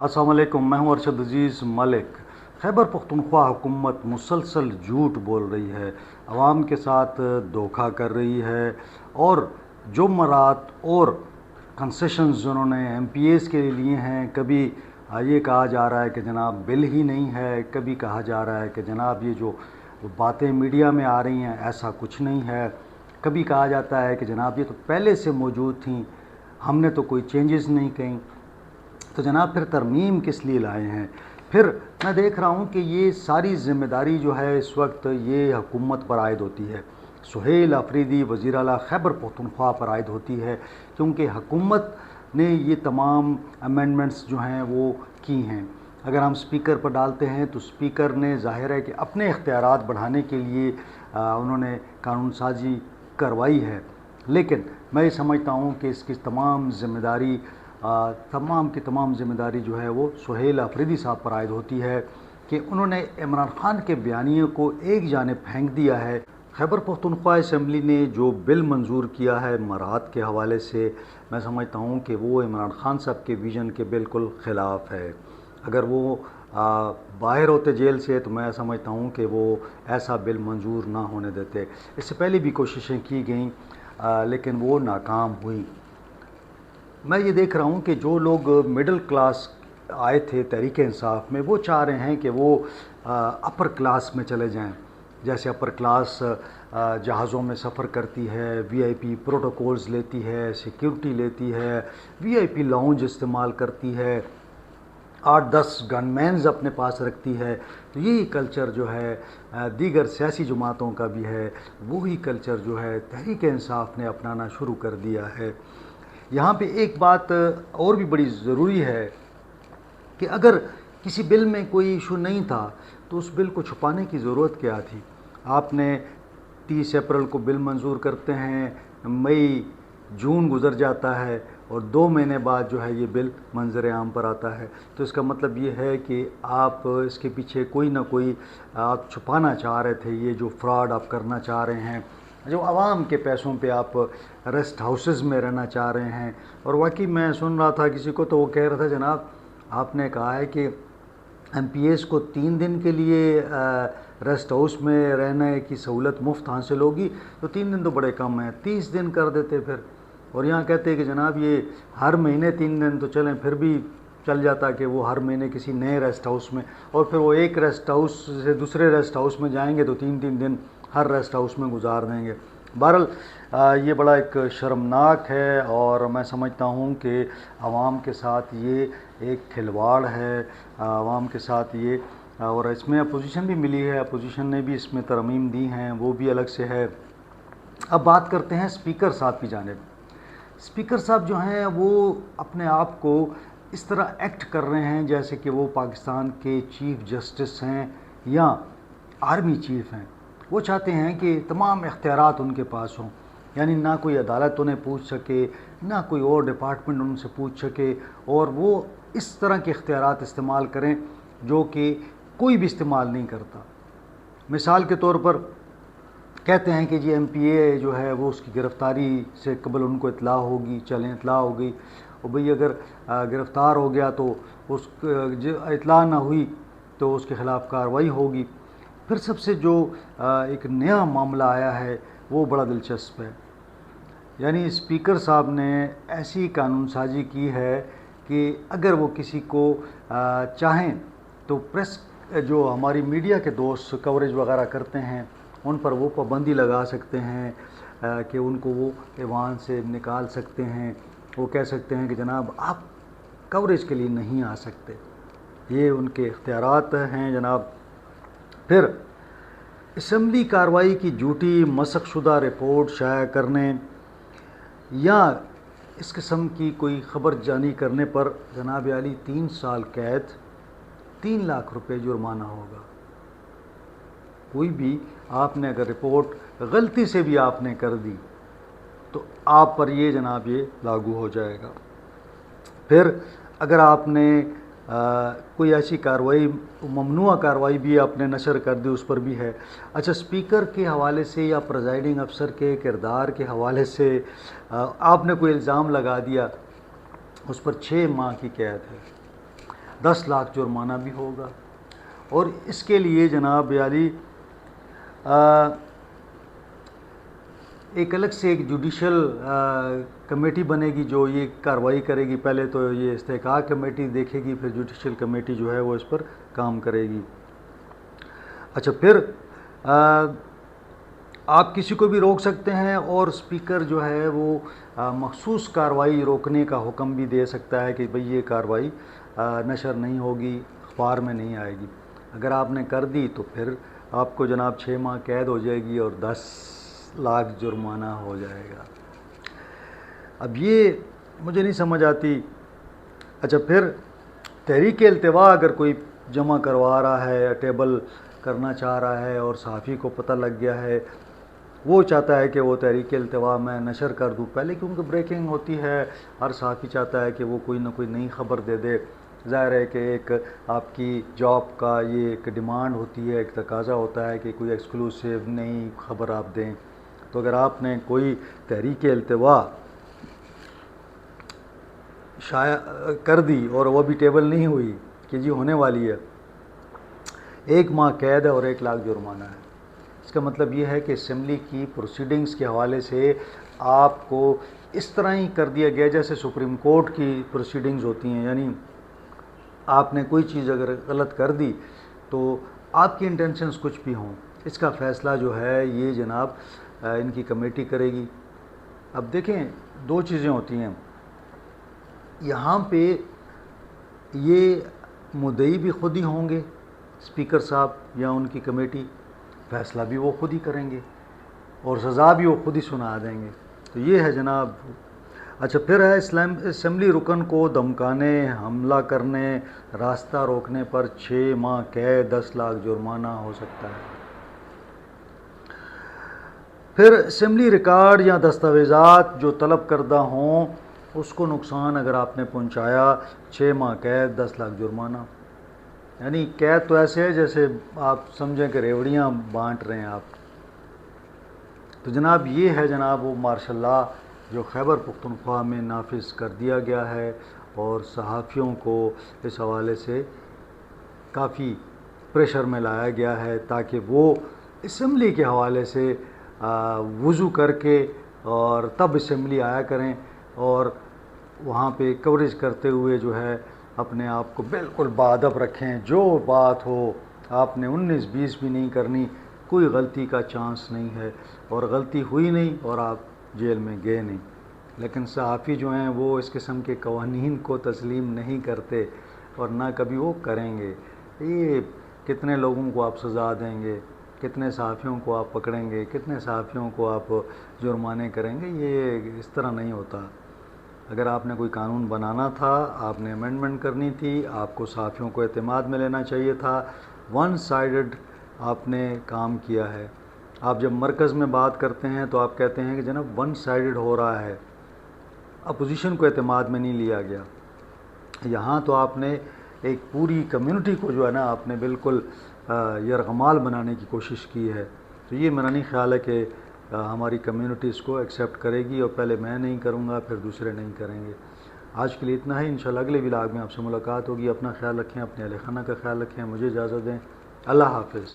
अस्सलाम वालेकुम, मैं हूं अरशद अजीज़ मलिक। खैबर पख्तूनख्वा हुकूमत मुसलसल झूठ बोल रही है, आवाम के साथ धोखा कर रही है और जुमरात और कंसेशंस जिन्होंने एमपीएस के लिए हैं, कभी ये कहा जा रहा है कि जनाब बिल ही नहीं है, कभी कहा जा रहा है कि जनाब ये जो बातें मीडिया में आ रही हैं ऐसा कुछ नहीं है, कभी कहा जाता है कि जनाब ये तो पहले से मौजूद थी, हमने तो कोई चेंजेस नहीं कहीं। तो जनाब फिर तरमीम किस लिए लाए हैं? फिर मैं देख रहा हूँ कि ये सारी ज़िम्मेदारी जो है इस वक्त ये हुकूमत पर आयद होती है, सुहेल अफरीदी वज़ीर आला खैबर पख्तूनख्वा पर आयद होती है, क्योंकि हुकूमत ने ये तमाम अमेंडमेंट्स जो हैं वो की हैं। अगर हम स्पीकर पर डालते हैं तो स्पीकर ने ज़ाहिर है कि अपने इख्तियारात बढ़ाने के लिए उन्होंने कानून साजी करवाई है, लेकिन मैं ये समझता हूँ कि इसकी तमाम ज़िम्मेदारी तमाम की तमाम ज़िम्मेदारी जो है वो सुहेल अफरीदी साहब पर आयद होती है कि उन्होंने इमरान खान के बयानिए को एक जानिब फेंक दिया है। खैबर पख्तूनख्वा असम्बली ने जो बिल मंजूर किया है मरात के हवाले से, मैं समझता हूँ कि वो इमरान खान साहब के विज़न के बिल्कुल ख़िलाफ़ है। अगर वो बाहर होते जेल से तो मैं समझता हूँ कि वो ऐसा बिल मंजूर ना होने देते। इससे पहले भी कोशिशें की गईं लेकिन वो नाकाम हुई। मैं ये देख रहा हूँ कि जो लोग मिडिल क्लास आए थे तहरीक इंसाफ में, वो चाह रहे हैं कि वो अपर क्लास में चले जाएं। जैसे अपर क्लास जहाज़ों में सफ़र करती है, वीआईपी प्रोटोकॉल्स लेती है, सिक्योरिटी लेती है, वीआईपी लाउंज इस्तेमाल करती है, 8-10 गनमैन्स अपने पास रखती है। तो यही कल्चर जो है दीगर सियासी जमातों का भी है, वही कल्चर जो है तहरीक इंसाफ ने अपनाना शुरू कर दिया है। यहाँ पे एक बात और भी बड़ी ज़रूरी है कि अगर किसी बिल में कोई इशू नहीं था तो उस बिल को छुपाने की ज़रूरत क्या थी? आपने 30 अप्रैल को बिल मंजूर करते हैं, मई जून गुज़र जाता है और 2 महीने बाद जो है ये बिल मंजर आम पर आता है। तो इसका मतलब ये है कि आप इसके पीछे कोई ना कोई आप छुपाना चाह रहे थे। ये जो फ्रॉड आप करना चाह रहे हैं, जो आवाम के पैसों पे आप रेस्ट हाउसेस में रहना चाह रहे हैं। और वाकई मैं सुन रहा था किसी को, तो वो कह रहा था जनाब आपने कहा है कि एमपीएस को 3 दिन के लिए रेस्ट हाउस में रहने की सहूलत मुफ्त हासिल होगी, तो 3 दिन तो बड़े कम हैं, 30 दिन कर देते फिर। और यहाँ कहते हैं कि जनाब ये हर महीने 3 दिन तो चलें, फिर भी चल जाता कि वो हर महीने किसी नए रेस्ट हाउस में, और फिर वो एक रेस्ट हाउस से दूसरे रेस्ट हाउस में जाएंगे तो 3-3 दिन हर रेस्ट हाउस में गुजार देंगे। बहरहाल ये बड़ा एक शर्मनाक है और मैं समझता हूँ कि आवाम के साथ ये एक खिलवाड़ है, आवाम के साथ ये, और इसमें अपोजिशन भी मिली है, अपोजिशन ने भी इसमें तरमीम दी हैं, वो भी अलग से है। अब बात करते हैं स्पीकर साहब की जानिब। स्पीकर साहब जो हैं वो अपने आप को इस तरह एक्ट कर रहे हैं जैसे कि वो पाकिस्तान के चीफ़ जस्टिस हैं या आर्मी चीफ़ हैं। वो चाहते हैं कि तमाम इख्तियारात उनके पास हों, यानी ना कोई अदालत उन्हें पूछ सके, ना कोई और डिपार्टमेंट उनसे पूछ सके, और वो इस तरह के इख्तियारात इस्तेमाल करें जो कि कोई भी इस्तेमाल नहीं करता। मिसाल के तौर पर कहते हैं कि जी एमपीए जो है वो उसकी गिरफ़्तारी से कबल उनको इत्ला होगी, चलें इत्ला हो गई, और भाई अगर गिरफ़्तार हो गया तो उस इत्ला ना हुई तो उसके ख़िलाफ़ कार्रवाई होगी। फिर सबसे जो एक नया मामला आया है वो बड़ा दिलचस्प है, यानी स्पीकर साहब ने ऐसी कानून साजी की है कि अगर वो किसी को चाहें तो प्रेस जो हमारी मीडिया के दोस्त कवरेज वगैरह करते हैं उन पर वो पाबंदी लगा सकते हैं कि उनको वो ऐवान से निकाल सकते हैं। वो कह सकते हैं कि जनाब आप कवरेज के लिए नहीं आ सकते, ये उनके इख्तियारात हैं जनाब। फिर असम्बली कार्रवाई की झूठी मसकशुदा रिपोर्ट शाया करने या इस किस्म की कोई ख़बर जानी करने पर जनाब आली 3 साल कैद, 3 लाख रुपए जुर्माना होगा। कोई भी आपने अगर रिपोर्ट गलती से भी आपने कर दी तो आप पर ये जनाब ये लागू हो जाएगा। फिर अगर आपने कोई ऐसी कार्रवाई, ममनुआ कार्रवाई भी आपने नशर कर दी, उस पर भी है। अच्छा, स्पीकर के हवाले से या प्रेजाइडिंग अफसर के किरदार के हवाले से आपने कोई इल्ज़ाम लगा दिया, उस पर 6 माह की कैद है। 10 لاکھ جرمانہ بھی ہوگا۔ اور اس کے لیے جناب عالی ایک الگ سے ایک جوڈیشل کمیٹی بنے گی جو یہ کارروائی کرے گی۔ پہلے تو یہ استحقاق کمیٹی دیکھے گی، پھر جوڈیشل کمیٹی جو ہے وہ اس پر کام کرے گی۔ اچھا، پھر آپ کسی کو بھی روک سکتے ہیں، اور اسپیکر جو ہے وہ مخصوص کارروائی روکنے کا حکم بھی دے سکتا ہے کہ بھئی یہ کارروائی نشر نہیں ہوگی، اخبار میں نہیں آئے گی۔ اگر آپ نے کر دی تو پھر آپ کو جناب 6 ماہ قید ہو جائے گی اور 10 لاکھ جرمانہ ہو جائے گا۔ اب یہ مجھے نہیں سمجھ آتی۔ اچھا، پھر تحریک التوا اگر کوئی جمع کروا رہا ہے، ٹیبل کرنا چاہ رہا ہے اور صحافی کو پتہ لگ گیا ہے، وہ چاہتا ہے کہ وہ تحریک التوا میں نشر کر دوں پہلے، کیونکہ بریکنگ ہوتی ہے، ہر صحافی چاہتا ہے کہ وہ کوئی نہ کوئی نئی خبر دے دے۔ ظاہر ہے کہ ایک آپ کی جاب کا یہ ایک ڈیمانڈ ہوتی ہے، ایک تقاضا ہوتا ہے کہ کوئی ایکسکلوسیو نئی خبر آپ دیں۔ تو اگر آپ نے کوئی تحریک التوا شائع کر دی اور وہ بھی ٹیبل نہیں ہوئی کہ جی ہونے والی ہے، 1 ماہ قید ہے اور 1 لاکھ جرمانہ ہے۔ اس کا مطلب یہ ہے کہ اسمبلی کی پروسیڈنگز کے حوالے سے آپ کو اس طرح ہی کر دیا گیا جیسے سپریم کورٹ کی پروسیڈنگز ہوتی ہیں، یعنی آپ نے کوئی چیز اگر غلط کر دی تو آپ کی انٹینشنز کچھ بھی ہوں، اس کا فیصلہ جو ہے یہ جناب ان کی کمیٹی کرے گی۔ اب دیکھیں، 2 چیزیں ہوتی ہیں یہاں پہ، یہ مدعی بھی خود ہی ہوں گے، اسپیکر صاحب یا ان کی کمیٹی، فیصلہ بھی وہ خود ہی کریں گے اور سزا بھی وہ خود ہی سنا دیں گے۔ تو یہ ہے جناب۔ اچھا، پھر ہے اسمبلی رکن کو دھمکانے، حملہ کرنے، راستہ روکنے پر 6 ماہ قید، 10 لاکھ جرمانہ ہو سکتا ہے۔ پھر اسمبلی ریکارڈ یا دستاویزات جو طلب کردہ ہوں اس کو نقصان اگر آپ نے پہنچایا، 6 ماہ قید، 10 لاکھ جرمانہ۔ یعنی قید تو ایسے ہے جیسے آپ سمجھیں کہ ریوڑیاں بانٹ رہے ہیں آپ۔ تو جناب یہ ہے جناب وہ مارشل لا جو خیبر پختونخوا میں نافذ کر دیا گیا ہے، اور صحافیوں کو اس حوالے سے کافی پریشر میں لایا گیا ہے تاکہ وہ اسمبلی کے حوالے سے وضو کر کے اور تب اسمبلی آیا کریں، اور وہاں پہ کوریج کرتے ہوئے جو ہے اپنے آپ کو بالکل باادب رکھیں۔ جو بات ہو آپ نے 19-20 بھی نہیں کرنی، کوئی غلطی کا چانس نہیں ہے، اور غلطی ہوئی نہیں اور آپ جیل میں گئے نہیں۔ لیکن صحافی جو ہیں وہ اس قسم کے قوانین کو تسلیم نہیں کرتے اور نہ کبھی وہ کریں گے۔ یہ کتنے لوگوں کو آپ سزا دیں گے، کتنے صحافیوں کو آپ پکڑیں گے، کتنے صحافیوں کو آپ جرمانے کریں گے، یہ اس طرح نہیں ہوتا۔ اگر آپ نے کوئی قانون بنانا تھا، آپ نے امینڈمنٹ کرنی تھی، آپ کو صحافیوں کو اعتماد میں لینا چاہیے تھا۔ ون سائیڈڈ آپ نے کام کیا ہے۔ آپ جب مرکز میں بات کرتے ہیں تو آپ کہتے ہیں کہ جناب ون سائیڈڈ ہو رہا ہے، اپوزیشن کو اعتماد میں نہیں لیا گیا۔ یہاں تو آپ نے ایک پوری کمیونٹی کو جو ہے نا آپ نے بالکل یرغمال بنانے کی کوشش کی ہے۔ تو یہ میرا نہیں خیال ہے کہ ہماری کمیونٹی اس کو ایکسیپٹ کرے گی، اور پہلے میں نہیں کروں گا پھر دوسرے نہیں کریں گے۔ آج کے لیے اتنا ہی، انشاءاللہ اگلے ولاگ میں آپ سے ملاقات ہوگی۔ اپنا خیال رکھیں، اپنے اہل خانہ کا خیال رکھیں۔ مجھے اجازت دیں، اللہ حافظ۔